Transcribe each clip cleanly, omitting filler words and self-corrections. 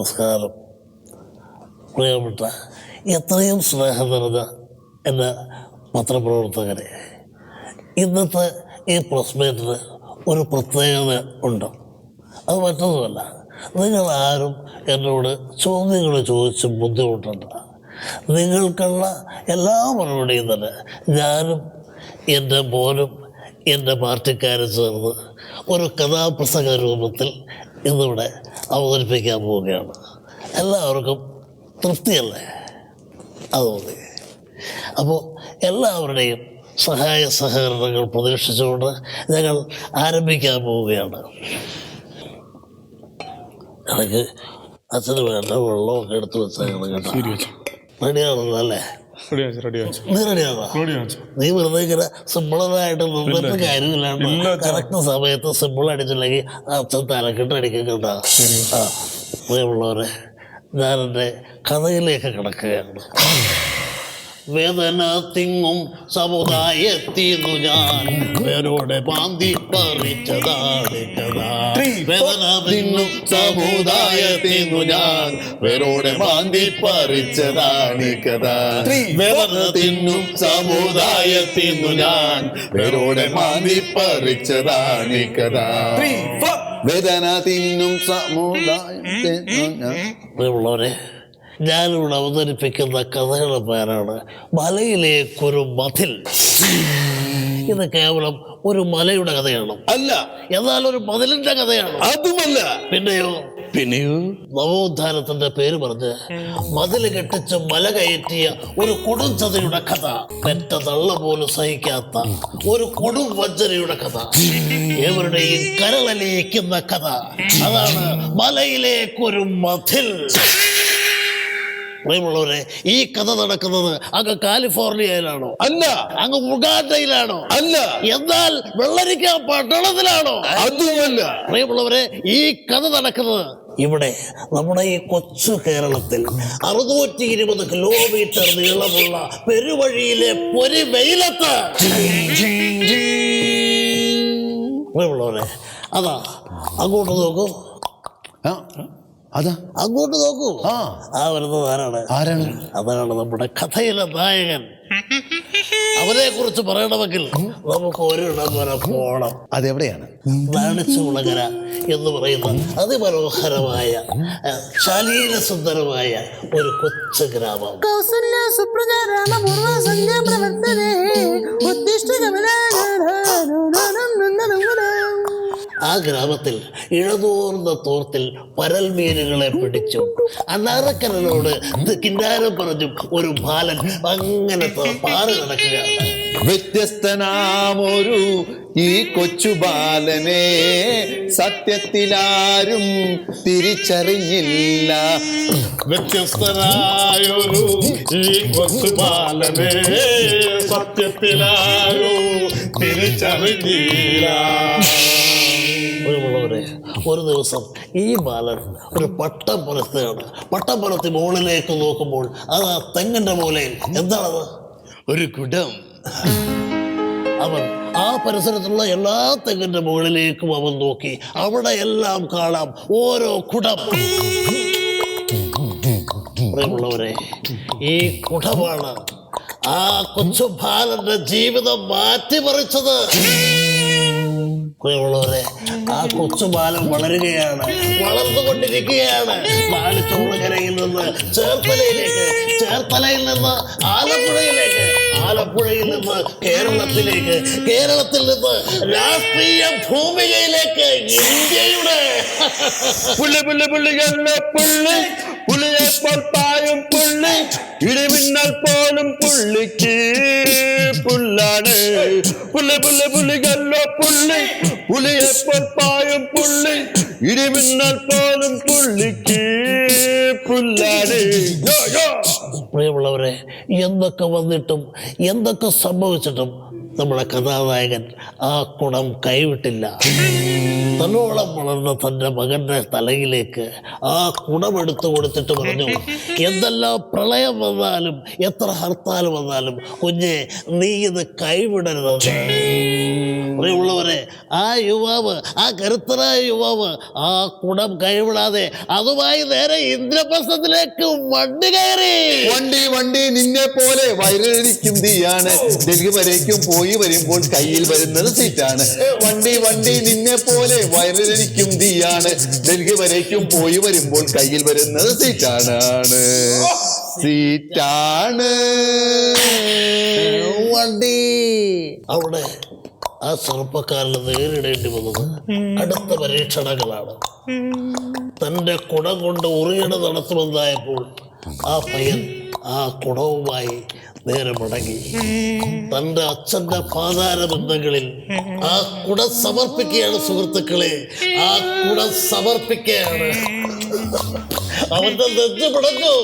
നമസ്കാരം. പ്രിയപ്പെട്ട എത്രയും സ്നേഹം നിറഞ്ഞ എൻ്റെ പത്രപ്രവർത്തകരെ, ഇന്നത്തെ ഈ പ്രസ് മീറ്റിന് ഒരു പ്രത്യേകത ഉണ്ട്. അത് മറ്റൊന്നുമല്ല, നിങ്ങളാരും എന്നോട് ചോദ്യങ്ങൾ ചോദിച്ച് ബുദ്ധിമുട്ടുണ്ട്. നിങ്ങൾക്കുള്ള എല്ലാ മറുപടിയും തന്നെ ഞാനും എൻ്റെ മോനും എൻ്റെ പാർട്ടിക്കാരും ചേർന്ന് ഒരു കഥാപ്രസംഗ രൂപത്തിൽ ഇന്നിവിടെ അവതരിപ്പിക്കാൻ പോവുകയാണ്. എല്ലാവർക്കും തൃപ്തിയല്ലേ? അതുമതി. അപ്പോൾ എല്ലാവരുടെയും സഹായ സഹകരണങ്ങൾ പ്രതീക്ഷിച്ചുകൊണ്ട് ഞങ്ങൾ ആരംഭിക്കാൻ പോവുകയാണ്. എനിക്ക് അച്ഛന് വേണ്ട വെള്ളമൊക്കെ എടുത്ത് വെച്ചേക്കണം കേട്ടോ. റെഡിയാണല്ലോ അല്ലേ? നീ റെഡിയാണോ? നീ വെറുതെ ഇങ്ങനെ സിമ്പിളായിട്ട് നിന്നിട്ട് കാര്യമില്ലാണ്ട് കറക്റ്റ് സമയത്ത് സിമ്പിൾ അടിച്ചില്ലെങ്കിൽ അച്ഛൻ തലക്കെട്ട് അടിക്കും കേട്ടോ. ആ, പ്രിയമുള്ളവരെ, ഞാൻ എൻ്റെ കഥയിലേക്ക് കിടക്കുകയാണ്. വേദന തിങ്ങും സമുദായത്തിന്നു ഞാൻ വേരോടെ പാന്തി പറിച്ചതാണ് കഥ. വേദന തിങ്ങും സമുദായത്തിന്നു ഞാൻ വേരോടെ പാന്തി പറിച്ചതാണ് കഥ. വേദന തിന്നും സമുദായത്തിന്നു ഞാൻ വേരോടെ പാന്തി പറിച്ചതാണ് കഥ. വേദന തിന്നും സമുദായത്തിന്നു ഞാൻ. പ്രിയമുള്ളവരെ, ഞാനിവിടെ അവതരിപ്പിക്കുന്ന കഥയുടെ പേരാണ് മലയിലേക്കൊരു മതിൽ. ഇത് കേവലം ഒരു മലയുടെ കഥയാണ് അല്ല, എന്നാൽ ഒരു മതിലിന്റെ കഥയാണ്. അതുമല്ല, പിന്നെയോ നവോത്ഥാനത്തിന്റെ പേര് പറഞ്ഞ് മതില് കെട്ടിച്ച് മല കയറ്റിയ ഒരു കൊടുംചതയുടെ കഥ. പെറ്റ തള്ള പോലും സഹിക്കാത്ത ഒരു കൊടും വഞ്ചനയുടെ കഥ. എവരുടെയും കരളലിയിക്കുന്ന കഥ. അതാണ് മലയിലേക്കൊരു മതിൽ. പ്രിയമുള്ളവരെ, ഈ കഥ നടക്കുന്നത് അങ്ങ് കാലിഫോർണിയയിലാണോ? അല്ല. അങ്ങ് ഉഗാണ്ടയിലാണോ? അല്ല. എന്നാൽ വെള്ളരിക്ക പട്ടണത്തിലാണോ? അതുമല്ല. പ്രിയമുള്ളവരെ, ഈ കഥ നടക്കുന്നത് ഇവിടെ നമ്മുടെ ഈ കൊച്ചു കേരളത്തിൽ 620 കിലോമീറ്റർ നീളമുള്ള പെരുവഴിയിലെ പൊരി വെയിലത്ത്. പ്രിയമുള്ളവരെ, അതാ അങ്ങോട്ട് നോക്കൂ. അങ്ങോട്ട് നോക്കൂ. ആ വരുന്നത് ആരാണ്? അതാണ് നമ്മുടെ കഥയിലെ നായകൻ. അവരെ കുറിച്ച് പറയണമെങ്കിൽ നമുക്ക് ഒരിടം വരെ പോകണം. അതെവിടെയാണ്? നാണിച്ചുകുളങ്ങര എന്ന് പറയുന്ന അതിമനോഹരമായ ശാലീനസുന്ദരമായ ഒരു കൊച്ചു ഗ്രാമം. ആ ഗ്രാമത്തിൽ ഇഴതോർന്ന തോർത്തിൽ പരൽമീനുകളെ പിടിച്ചു അനാറക്കരനോട് കിന്നാരം പറഞ്ഞും ഒരു ബാലൻ അങ്ങനെ പാറി നടക്കുകയാണ്. വ്യത്യസ്തനാമൊരു ഈ കൊച്ചു ബാലനെ സത്യത്തിലാരും തിരിച്ചറിഞ്ഞില്ല. വ്യത്യസ്തനായൊരു ഈ കൊച്ചു ബാലനെ സത്യത്തിലാരും തിരിച്ചറിഞ്ഞില്ല. പ്രിയമുള്ളവരെ, ഒരു ദിവസം ഈ ബാലൻ ഒരു പട്ടം പുറത്താണ്. പട്ടം പുറത്ത് മുകളിലേക്ക് നോക്കുമ്പോൾ അത് ആ തെങ്ങിന്റെ മൂലയിൽ എന്താണത്? ഒരു കുടം. അവൻ ആ പരിസരത്തുള്ള എല്ലാ തെങ്ങിന്റെ മുകളിലേക്കും അവൻ നോക്കി. അവിടെ എല്ലാം കാണാം ഓരോ കുടം. പ്രിയമുള്ളവരെ, ഈ കുടമാണ് ആ കൊച്ചു ബാലന്റെ ജീവിതം മാറ്റിമറിച്ചത്. പ്രിയമുള്ളവരെ, ആ കൊച്ചുബാലൻ വളരുകയാണ്, വളർന്നുകൊണ്ടിരിക്കുകയാണ്. നാണിച്ചുകുളങ്ങരയിൽ നിന്ന് ചേർത്തലയിലേക്ക്, ചേർത്തലയിൽ നിന്ന് ആലപ്പുഴയിലേക്ക്, ആലപ്പുഴയിൽ നിന്ന് കേരളത്തിലേക്ക്, കേരളത്തിൽ നിന്ന് രാഷ്ട്രീയ ഭൂമികയിലേക്ക്, ഇന്ത്യയുടെ പുള്ളിയെപ്പോൽപ്പായും പുള്ളി ഇടിമിന്നൽ പോലും പുള്ളിക്ക് പുല്ലാണ്. പുള്ളികല്ലോ പുള്ളി പുള്ളിയെപ്പോൽപ്പായും പുള്ളി ഇടിമിന്നൽ പോലും പുള്ളിക്ക് പുല്ലാണ്. പ്രിയമുള്ളവരെ, എന്തൊക്കെ വന്നിട്ടും എന്തൊക്കെ സംഭവിച്ചിട്ടും നമ്മുടെ കഥാനായകൻ ആ കുടം കൈവിട്ടില്ല. തന്നോളം വളർന്ന തൻ്റെ മകൻ്റെ തലയിലേക്ക് ആ കുടമെടുത്തു കൊടുത്തിട്ട് പറഞ്ഞു, എന്തെല്ലാം പ്രളയം വന്നാലും എത്ര ഹർത്താൽ വന്നാലും കുഞ്ഞെ, നീ ഇത് കൈവിടരുത്. പ്രിയമുള്ളവരെ, ആ യുവാവ്, ആ കരുത്തരായ യുവാവ് ആ കുടം കൈവിടാതെ അതുമായി നേരെ ഇന്ദ്രപ്രസ്ഥത്തിലേക്ക് വണ്ടി കയറി. വണ്ടി വണ്ടി നിന്നെ പോലെ വയറിരിക്കും തീയാണ്, ഡൽഹി വരേക്കും പോയി വരുമ്പോൾ കയ്യിൽ വരുന്നത് സീറ്റാണ്. വണ്ടി വണ്ടി നിന്നെ പോലെ വയറിരിക്കും തീയാണ്, ഡൽഹി വരേക്കും പോയി വരുമ്പോൾ കയ്യിൽ വരുന്നത് സീറ്റാണ്. സീറ്റാണ് വണ്ടി. അവിടെ ആ ചെറുപ്പക്കാരന് നേരിടേണ്ടി വന്നത് അടുത്ത പരീക്ഷണങ്ങളാണ്. തന്റെ കുടം കൊണ്ട് ഉറിയട നടത്തുമെന്നായപ്പോൾ ആ പയ്യൻ ആ കുടവുമായി നേരെ മടങ്ങി തന്റെ അച്ഛന്റെ പാതാര ബന്ധങ്ങളിൽ ആ കുടം സമർപ്പിക്കുകയാണ്. സുഹൃത്തുക്കളെ, ആ കുടം സമർപ്പിക്കുകയാണ്. അവന്റെ നെഞ്ചു പിടഞ്ഞു.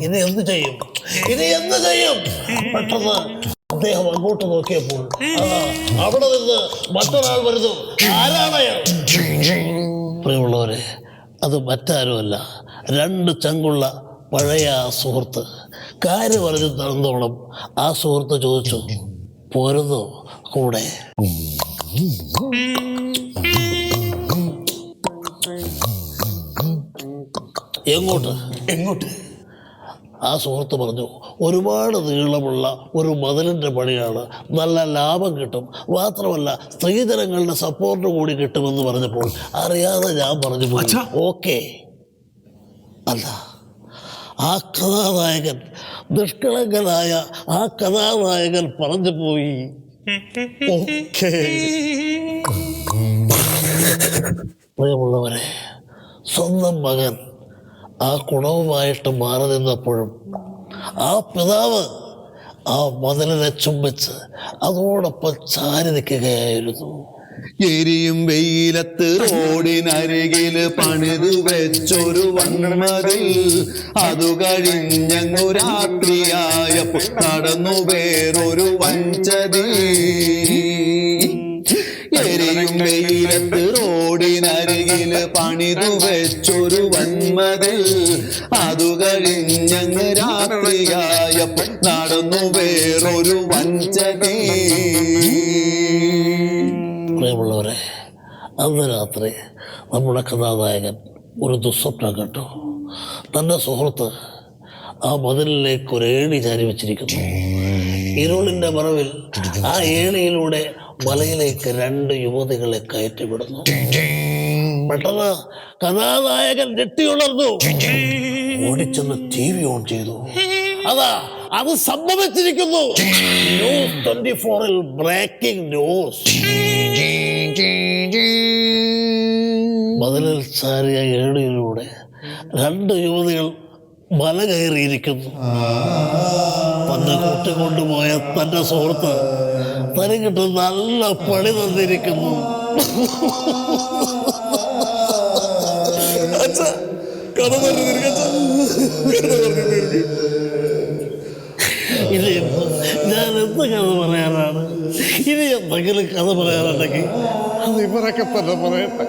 ഇനി എന്ത് ചെയ്യും? പെട്ടെന്ന് അദ്ദേഹം അങ്ങോട്ട് നോക്കിയപ്പോൾ അവിടെ നിന്ന് മറ്റൊരാൾ വരുന്നു. ആരാണ് അയാൾ? പ്രിയമുള്ളവരെ, അത് മറ്റാരുമല്ല, 2 ചങ്കുള്ള പഴയ ആ സുഹൃത്ത്. കാര്യം പറഞ്ഞു തന്നോളം ആ സുഹൃത്ത് ചോദിച്ചു, പോരുന്നോ കൂടെ? എങ്ങോട്ട്? ആ സുഹൃത്ത് പറഞ്ഞു, ഒരുപാട് നീളമുള്ള ഒരു മതിലിൻ്റെ പണിയാണ്, നല്ല ലാഭം കിട്ടും, മാത്രമല്ല സ്ത്രീജനങ്ങളുടെ സപ്പോർട്ട് കൂടി കിട്ടുമെന്ന് പറഞ്ഞപ്പോൾ അറിയാതെ ഞാൻ പറഞ്ഞു പോയി ഓക്കെ. അല്ല, ആ കഥാനായകൻ, നിഷ്കളങ്കനായ ആ കഥാനായകൻ പറഞ്ഞു പോയി ഓക്കെ. പ്രിയമുള്ളവരെ, സ്വന്തം മകൻ ആ കുണവുമായിട്ട് മാറി നിന്നപ്പോഴും ആ പിതാവ് ആ മതിലിനെ ചുംബിച്ച് അതോടൊപ്പം ചാരി നിൽക്കുകയായിരുന്നു. എരിയും വെയിലത്ത് റോഡിനരികില് പണിതു വെച്ചൊരു വൺമതിൽ, അതു കഴിഞ്ഞങ്ങു രാത്രിയായപ്പോൾ നടന്നു വേറൊരു വഞ്ചതി. എരിയും വെയിലത്ത് റോഡിനരികില് പണിതു വെച്ചൊരു വന്മതിൽ, അതു കഴിഞ്ഞങ്ങ് രാത്രിയായപ്പോൾ നടന്നു വേറൊരു വഞ്ചതി. പ്രിയമുള്ളവരെ, അന്ന് രാത്രി നമ്മുടെ കഥാനായകൻ ഒരു ദുസ്വപ്നം കണ്ടു. തൻ്റെ സുഹൃത്ത് ആ മതിലിലേക്ക് ഒരു ഏണി ചാരി വെച്ചിരിക്കുന്നു. ഇരുളിൻ്റെ മറവിൽ ആ ഏണിയിലൂടെ മലയിലേക്ക് 2 യുവതികളെ കയറ്റിവിടുന്നു. പെട്ടെന്ന് കഥാനായകൻ ഞെട്ടിയുണർന്നു. ഓടിച്ചെന്ന് TV ഓൺ ചെയ്തു. അത് സംഭവിച്ചിരിക്കുന്നു. ന്യൂസ് 24-ൽ ബ്രേക്കിംഗ് ന്യൂസ്. മതിലിൽ ചാരിയ ഏണിയിലൂടെ 2 യുവതികൾ മല കയറിയിരിക്കുന്നു. തന്നെ കൂട്ടിക്കൊണ്ടുപോയ തന്റെ സുഹൃത്ത് തനിക്കിട്ട് നല്ല പണി തന്നിരിക്കുന്നു. ഇനി ഞാൻ എന്ത് കഥ പറയാനാണ്? ഇനി എന്തെങ്കിലും കഥ പറയാനുണ്ടെങ്കിൽ അത് ഇവരൊക്കെ തന്നെ പറയട്ടെ.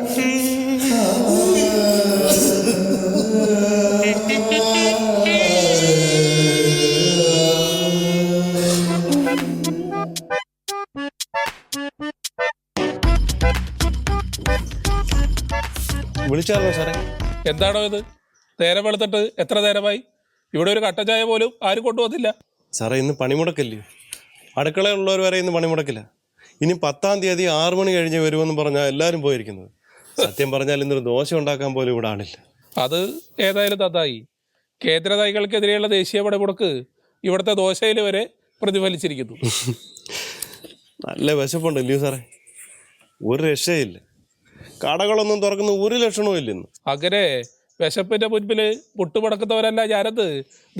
വിളിച്ചാലോ സാറേ? എന്താണോ ഇത്? നേരം വെളുത്തിട്ട് എത്ര നേരമായി? ഇവിടെ ഒരു കട്ട ചായ പോലും ആരും കൊണ്ടുവന്നില്ല. സാറേ, ഇന്ന് പണിമുടക്കല്ലേ? അടുക്കളയുള്ളവർ വരെ ഇന്ന് പണിമുടക്കില്ല. ഇനി 10-ാം തീയതി 6 മണി കഴിഞ്ഞ് വരുമെന്ന് പറഞ്ഞാൽ എല്ലാവരും പോയിരിക്കുന്നത്. സത്യം പറഞ്ഞാൽ ഇന്നൊരു ദോശ ഉണ്ടാക്കാൻ പോലും ഇവിടെ ആണില്ല. അത് ഏതായാലും നന്നായി. കേന്ദ്ര നയങ്ങൾക്കെതിരെയുള്ള ദേശീയ പണിമുടക്ക് ഇവിടുത്തെ ദോശയിൽ വരെ പ്രതിഫലിച്ചിരിക്കുന്നു. നല്ല വിശപ്പുണ്ടല്ലോ സാറേ, ഒരു രക്ഷയില്ല. കടകളൊന്നും തുറക്കുന്ന ഒരു ലക്ഷണവും ഇല്ല ഇന്ന്. അങ്ങനെ വിശപ്പിന്റെ മുൻപിൽ മുട്ടുമടക്കുന്നവരല്ല ഞാനത്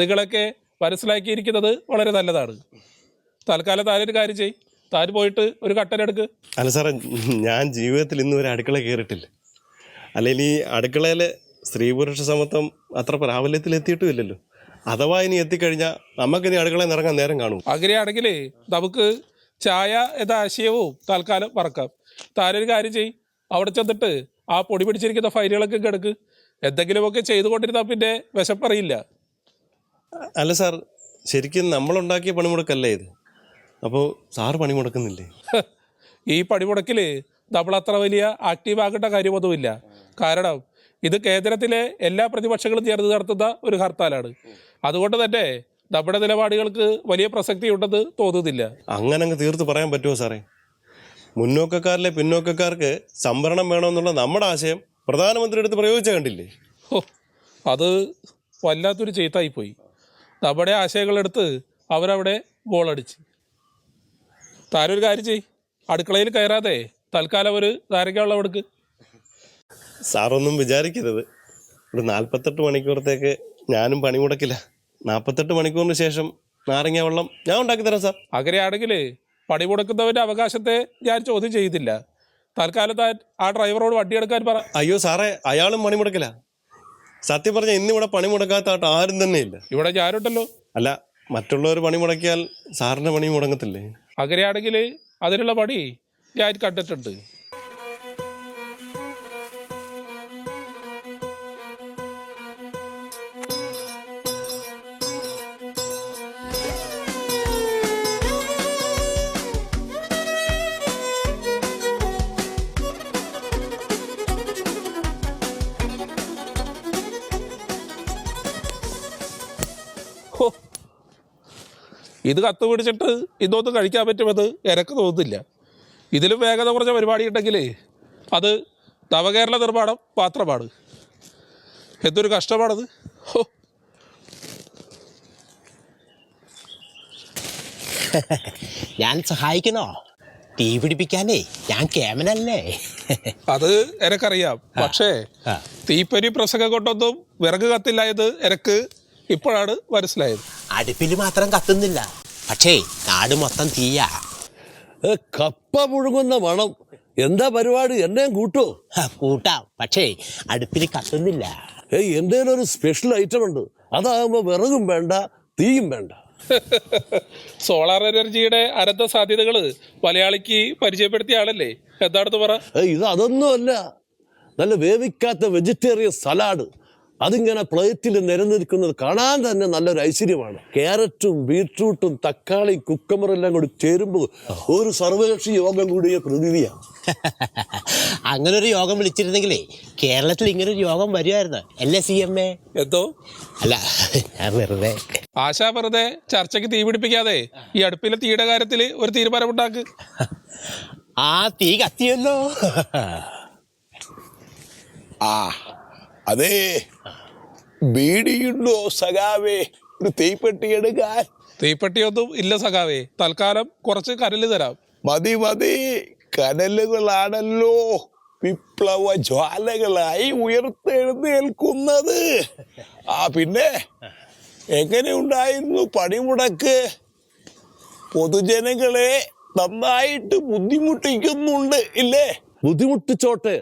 നിങ്ങളൊക്കെ മനസ്സിലാക്കിയിരിക്കുന്നത് വളരെ നല്ലതാണ്. തൽക്കാലം താനൊരു കാര്യം ചെയ്യും, താൻ പോയിട്ട് ഒരു കട്ടനെടുക്ക്. അല്ല സാറേ, ഞാൻ ജീവിതത്തിൽ ഇന്ന് ഒരു അടുക്കള കയറിയിട്ടില്ല. അല്ലെങ്കിൽ ഈ അടുക്കളയിലെ സ്ത്രീ പുരുഷ സമത്വം അത്ര പ്രാബല്യത്തിൽ ഇല്ലല്ലോ. അഥവാ ഇനി എത്തിക്കഴിഞ്ഞാൽ നമുക്കിനി അടുക്കളയിൽ ഇറങ്ങാൻ നേരം കാണും. അങ്ങനെയാണെങ്കിൽ നമുക്ക് ചായ എന്ന ആശയവും തൽക്കാലം മറക്കാം. താനൊരു കാര്യം ചെയ്യും, അവിടെ ചെന്നിട്ട് ആ പൊടി പിടിച്ചിരിക്കുന്ന ഫയലുകളൊക്കെ കിടക്ക്. എന്തെങ്കിലുമൊക്കെ ചെയ്തുകൊണ്ടിരുന്നാൽ പിന്നെ വിശപ്പറിയില്ല. അല്ല സാർ, ശരിക്കും നമ്മളുണ്ടാക്കിയ പണിമുടക്കല്ലേ ഇത്? അപ്പോൾ സാറ് പണിമുടക്കുന്നില്ലേ? ഈ പണിമുടക്കിൽ നമ്മളത്ര വലിയ ആക്റ്റീവ് ആകേണ്ട കാര്യമൊന്നുമില്ല. കാരണം ഇത് കേന്ദ്രത്തിലെ എല്ലാ പ്രതിപക്ഷങ്ങളും ചേർന്ന് നടത്തുന്ന ഒരു ഹർത്താലാണ്. അതുകൊണ്ട് തന്നെ നമ്മുടെ നിലപാടുകൾക്ക് വലിയ പ്രസക്തി ഉണ്ടെന്ന് തോന്നുന്നില്ല. അങ്ങനെ അങ്ങ് തീർത്ത് പറയാൻ പറ്റുമോ സാറേ? മുന്നോക്കക്കാരിലെ പിന്നോക്കക്കാർക്ക് സംവരണം വേണമെന്നുള്ള നമ്മുടെ ആശയം പ്രധാനമന്ത്രി എടുത്ത് പ്രയോഗിച്ച കണ്ടില്ലേ? ഓ, അത് വല്ലാത്തൊരു ചെയ്ത്തായിപ്പോയി. നമ്മുടെ ആശയങ്ങളെടുത്ത് അവരവിടെ ഗോളടിച്ച്. താനൊരു കാര്യം ചെയ്, അടുക്കളയിൽ കയറാതെ തൽക്കാലം ഒരു നാരങ്ങ വെള്ളം എടുക്ക്. സാറൊന്നും വിചാരിക്കരുത്, ഒരു 48 മണിക്കൂറത്തേക്ക് ഞാനും പണിമുടക്കില്ല. 48 മണിക്കൂറിന് ശേഷം നാരങ്ങ വെള്ളം ഞാൻ ഉണ്ടാക്കി തരാം സാർ. അങ്ങനെയാണെങ്കിൽ പണിമുടക്കുന്നവൻ്റെ അവകാശത്തെ ഞാൻ ചോദ്യം ചെയ്തില്ല. തൽക്കാലം താൻ ആ ഡ്രൈവറോട് വണ്ടിയെടുക്കാൻ പറ. അയ്യോ സാറേ, അയാളും പണിമുടക്കില്ല. സത്യം പറഞ്ഞാൽ ഇന്നിവിടെ പണിമുടക്കാത്ത ആട്ട് ആരും തന്നെ ഇല്ല. ഇവിടെ ഞാനുണ്ടല്ലോ. അല്ല, മറ്റുള്ളവർ പണിമുടക്കിയാൽ സാറിൻ്റെ പണി മുടങ്ങത്തില്ലേ? അങ്ങനെയാണെങ്കിൽ അതിനുള്ള പണി ഞാൻ കണ്ടിട്ടുണ്ട്. ഇത് കത്ത് പിടിച്ചിട്ട് ഇതൊന്നും കഴിക്കാൻ പറ്റുമെന്ന് എനിക്ക് തോന്നുന്നില്ല. ഇതിലും വേഗത കുറഞ്ഞ പരിപാടി ഉണ്ടെങ്കിൽ അത് നവകേരള നിർമ്മാണം മാത്രമാണ്. എന്തൊരു കഷ്ടമാണത്. ഹോ, ഞാൻ സഹായിക്കണോ? തീ പിടിപ്പിക്കാനേ ഞാൻ കേമനല്ലേ. അത് എനക്കറിയാം. പക്ഷേ തീപ്പരി പ്രസംഗം കൊണ്ടൊന്നും വിറക് കത്തില്ല എന്ന് എനിക്ക് ഇപ്പോഴാണ് മനസ്സിലായത്. അടുപ്പിൽ മാത്രം കത്തുന്നില്ല, പക്ഷേ നാട് മൊത്തം തീയാ. കപ്പ പുഴുങ്ങുന്ന മണം. എന്താ പരിപാടി? എന്നെയും കൂട്ടോ? കൂട്ടാം, പക്ഷേ അടുപ്പിൽ കത്തുന്നില്ല. എന്തേലും ഒരു സ്പെഷ്യൽ ഐറ്റം ഉണ്ട്. അതാകുമ്പോ വിറകും വേണ്ട, തീയും വേണ്ട. സോളാർ എനർജിയുടെ അനന്ത സാധ്യതകൾ മലയാളിക്ക് പരിചയപ്പെടുത്തിയ ആളല്ലേ, എന്താണെന്ന് പറ. ഇത് അതൊന്നും അല്ല. നല്ല വേവിക്കാത്ത വെജിറ്റേറിയൻ സലാഡ്. അതിങ്ങനെ പ്ലേറ്റിൽ നിരന്നിരിക്കുന്നത് കാണാൻ തന്നെ നല്ലൊരു ഐശ്വര്യമാണ്. ക്യാരറ്റും ബീട്രൂട്ടും തക്കാളിയും കുക്കമ്പറും എല്ലാം കൂടി ചേരുമ്പോൾ ഒരു സർവകക്ഷി യോഗം കൂടിയ പ്രതീതിയാണ്. അങ്ങനൊരു യോഗം വിളിച്ചിരുന്നെങ്കിലേ കേരളത്തിൽ ഇങ്ങനൊരു യോഗം വരുമായിരുന്നു. അല്ലേ CMA? എന്തോ അല്ല, ഞാൻ വെറുതെ. ആശാ വെറുതെ ചർച്ചയ്ക്ക് തീ പിടിപ്പിക്കാതെ ഈ അടുപ്പിലെ തീയുടെ കാര്യത്തിൽ ഒരു തീരുമാനമുണ്ടാക്ക്. ആ തീ കത്തിയല്ലോ. ആ അതെ, ബീഡിയുണ്ടോ സഖാവേ? ഒരു തീപ്പെട്ടി എടുക്കാൻ. തീപ്പെട്ടിയൊന്നും ഇല്ല സഖാവേ, തൽക്കാലം കുറച്ച് കനല് തരാം. മതി മതി, കനലുകളാണല്ലോ വിപ്ലവ ജ്വാലകളായി ഉയർത്തെഴുന്നേൽക്കുന്നത്. ആ പിന്നെ എങ്ങനെയുണ്ടായിരുന്നു പണിമുടക്ക്? പൊതുജനങ്ങളെ നന്നായിട്ട് ബുദ്ധിമുട്ടിക്കുന്നുണ്ട് ഇല്ലേ? ബുദ്ധിമുട്ടിച്ചോട്ടെ,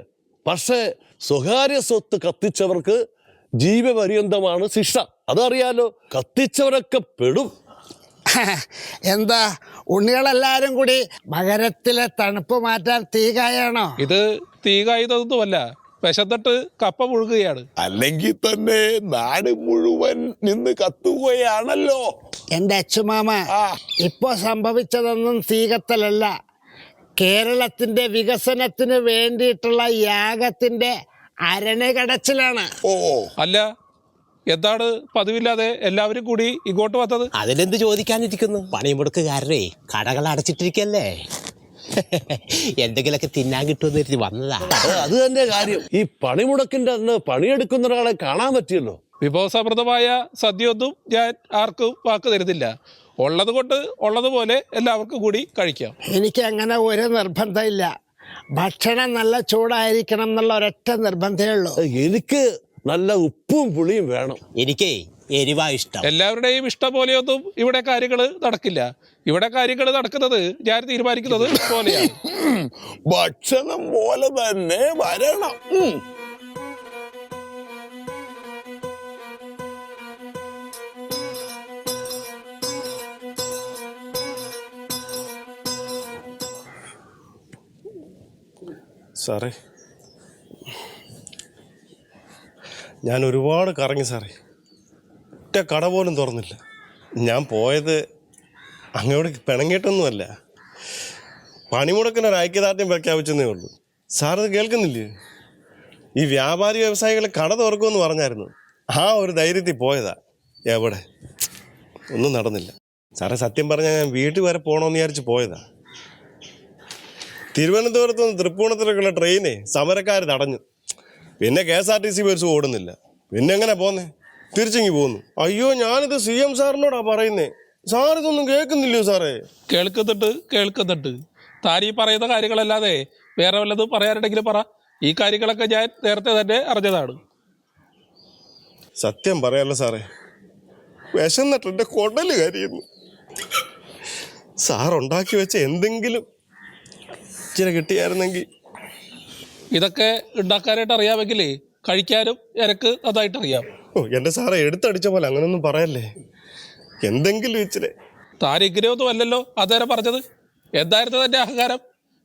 പക്ഷേ സ്വകാര്യ സ്വത്ത് കത്തിച്ചവർക്ക് ജീവപര്യന്തമാണ് ശിക്ഷ. അതറിയാലോ. കത്തിച്ചവരൊക്കെ പെടും. എന്താ ഉണ്ണികളെല്ലാരും കൂടി മകരത്തിലെ തണുപ്പ് മാറ്റാൻ തീ കായാണോ? ഇത് തീ കായുന്നതൊന്നുമല്ല, വിശന്നിട്ട് കപ്പ മുഴുകുകയാണ്. അല്ലെങ്കിൽ തന്നെ നാട് മുഴുവൻ നിന്ന് കത്തുകയാണല്ലോ. എൻ്റെ അച്ചുമാമ, ഇപ്പൊ സംഭവിച്ചതൊന്നും തീകത്തലല്ല, കേരളത്തിന്റെ വികസനത്തിന് വേണ്ടിയിട്ടുള്ള യാഗത്തിന്റെ അരണകടച്ചിലാണ്. ഓ, അല്ല, എന്താണ് പതിവില്ലാതെ എല്ലാവരും കൂടി ഇങ്ങോട്ട് വന്നത്? അതിലെന്ത് ചോദിക്കാനിരിക്കുന്നു? പണിമുടക്കുകാരനെ കടകൾ അടച്ചിട്ടിരിക്കല്ലേ. എന്തെങ്കിലുമൊക്കെ തിന്നാൻ കിട്ടുമെന്ന് കരുതി വന്നതാ. അത് തന്നെ കാര്യം. ഈ പണിമുടക്കിന്റെ അന്ന് പണിയെടുക്കുന്ന ഒരാളെ കാണാൻ പറ്റിയല്ലോ. വിഭവസമൃദ്ധമായ സദ്യയൊന്നും ഞാൻ ആർക്കും വാക്ക് തരുന്നില്ല. ഉള്ളത് കൊണ്ട് ഉള്ളതുപോലെ എല്ലാവർക്കും കൂടി കഴിക്കാം. എനിക്ക് അങ്ങനെ ഒരു നിർബന്ധമില്ല. ഭക്ഷണം നല്ല ചൂടായിരിക്കണം എന്നുള്ള ഒരൊറ്റ നിർബന്ധമേ ഉള്ളൂ. എനിക്ക് നല്ല ഉപ്പും പുളിയും വേണം. എനിക്ക് എരിവാ ഇഷ്ടം. എല്ലാവരുടെയും ഇഷ്ടം പോലെയൊന്നും ഇവിടെ കാര്യങ്ങൾ നടക്കില്ല. ഇവിടെ കാര്യങ്ങൾ നടക്കുന്നത് ഞാൻ തീരുമാനിക്കുന്നത് പോലെയാണ്. ഭക്ഷണം പോലെ തന്നെ വരണം. സാറേ, ഞാൻ ഒരുപാട് കറങ്ങി സാറേ, ഒറ്റ കട പോലും തുറന്നില്ല. ഞാൻ പോയത് അങ്ങോട്ട് പിണങ്ങിയിട്ടൊന്നുമല്ല. പണിമുടക്കിന് ഒരു ഐക്യദാർഢ്യം പ്രഖ്യാപിച്ചെന്നേ ഉള്ളൂ. സാറത് കേൾക്കുന്നില്ലേ? ഈ വ്യാപാരി വ്യവസായികളെ കട തുറക്കുമെന്ന് പറഞ്ഞായിരുന്നു. ആ ഒരു ധൈര്യത്തിൽ പോയതാ. എവിടെ ഒന്നും നടന്നില്ല. സാറേ സത്യം പറഞ്ഞാൽ ഞാൻ വീട്ടിൽ വരെ പോകണമെന്ന് വിചാരിച്ച് പോയതാ. തിരുവനന്തപുരത്ത് നിന്ന് തൃപ്പൂണിത്തുറക്കുള്ള ട്രെയിനെ സമരക്കാർ തടഞ്ഞു. പിന്നെ KSRTC ബസ് ഓടുന്നില്ല. പിന്നെ എങ്ങനെ പോന്നേ? തിരിച്ചിങ്ങി പോന്നു. അയ്യോ, ഞാനിത് CM സാറിനോടാ പറയുന്നേ. സാർ ഇതൊന്നും കേൾക്കുന്നില്ലയോ സാറേ? കേൾക്കുന്നുണ്ട്. താരീ പറയുന്ന കാര്യങ്ങളല്ലാതെ വേറെ വല്ലതും പറയാനുണ്ടെങ്കിൽ പറ. ഈ കാര്യങ്ങളൊക്കെ ഞാൻ നേരത്തെ തന്നെ അറിഞ്ഞതാണ്. സത്യം പറയാലോ സാറേ, വിശന്നിട്ട് എൻ്റെ കൊടല് കരിയുന്നു. സാർ ഉണ്ടാക്കി വെച്ച എന്തെങ്കിലും ഇച്ചിരി കിട്ടിയായിരുന്നെങ്കിൽ. ഇതൊക്കെ ഉണ്ടാക്കാനായിട്ട് അറിയാമെങ്കിലേ കഴിക്കാനും എനക്ക് നന്നായിട്ട് അറിയാം. ഓ എൻ്റെ സാറേ, എടുത്തടിച്ച പോലെ അങ്ങനൊന്നും പറയല്ലേ. എന്തെങ്കിലും ഇച്ചിരി. താൻ ഇങ്ങനെയൊന്നും അല്ലല്ലോ അന്നേരം പറഞ്ഞത്. എന്തായിരുന്നു തന്റെ അഹങ്കാരം?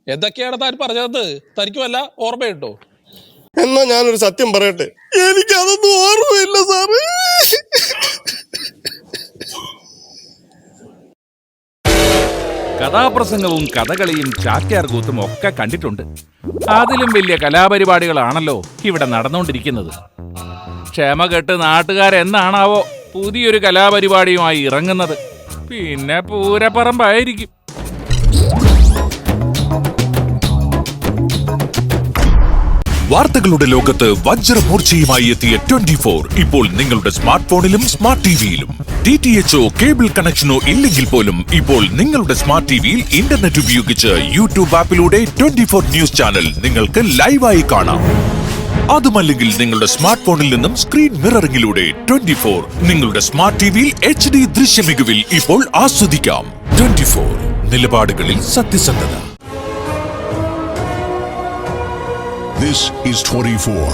എന്തൊക്കെയാണ് താൻ പറഞ്ഞതെന്ന് തനിക്ക് വല്ല ഓർമ്മയുണ്ടോ? എന്നാ ഞാനൊരു സത്യം പറയട്ടെ, എനിക്കതൊന്നും ഓർമ്മയില്ല സാറേ. കഥാപ്രസംഗവും കഥകളിയും ചാക്യാർകൂത്തും ഒക്കെ കണ്ടിട്ടുണ്ട്. അതിലും വലിയ കലാപരിപാടികളാണല്ലോ ഇവിടെ നടന്നുകൊണ്ടിരിക്കുന്നത്. ക്ഷമ കെട്ട് നാട്ടുകാരെന്നാണാവോ പുതിയൊരു കലാപരിപാടിയുമായി ഇറങ്ങുന്നത്. പിന്നെ പൂരപ്പറമ്പായിരിക്കും. വാർത്തകളുടെ ലോകത്ത് വജ്രമൂർച്ചയുമായി എത്തിയ 24 ഇപ്പോൾ നിങ്ങളുടെ സ്മാർട്ട് ഫോണിലും സ്മാർട്ട് ടിവിയിലും. DTHO കേബിൾ കണക്ഷനോ ഇല്ലെങ്കിൽ പോലും ഇപ്പോൾ നിങ്ങളുടെ സ്മാർട്ട് ടിവിയിൽ ഇന്റർനെറ്റ് ഉപയോഗിച്ച് യൂട്യൂബ് ആപ്പിലൂടെ 24 ന്യൂസ് ചാനൽ നിങ്ങൾക്ക് ലൈവായി കാണാം. അതുമല്ലെങ്കിൽ നിങ്ങളുടെ സ്മാർട്ട് ഫോണിൽ നിന്നും സ്ക്രീൻ മിററിംഗിലൂടെ 24 നിങ്ങളുടെ സ്മാർട്ട് ടിവിയിൽ HD ദൃശ്യമികവിൽ ഇപ്പോൾ ആസ്വദിക്കാം. 24 നിലപാടുകളിൽ സത്യസന്ധത. This is 24.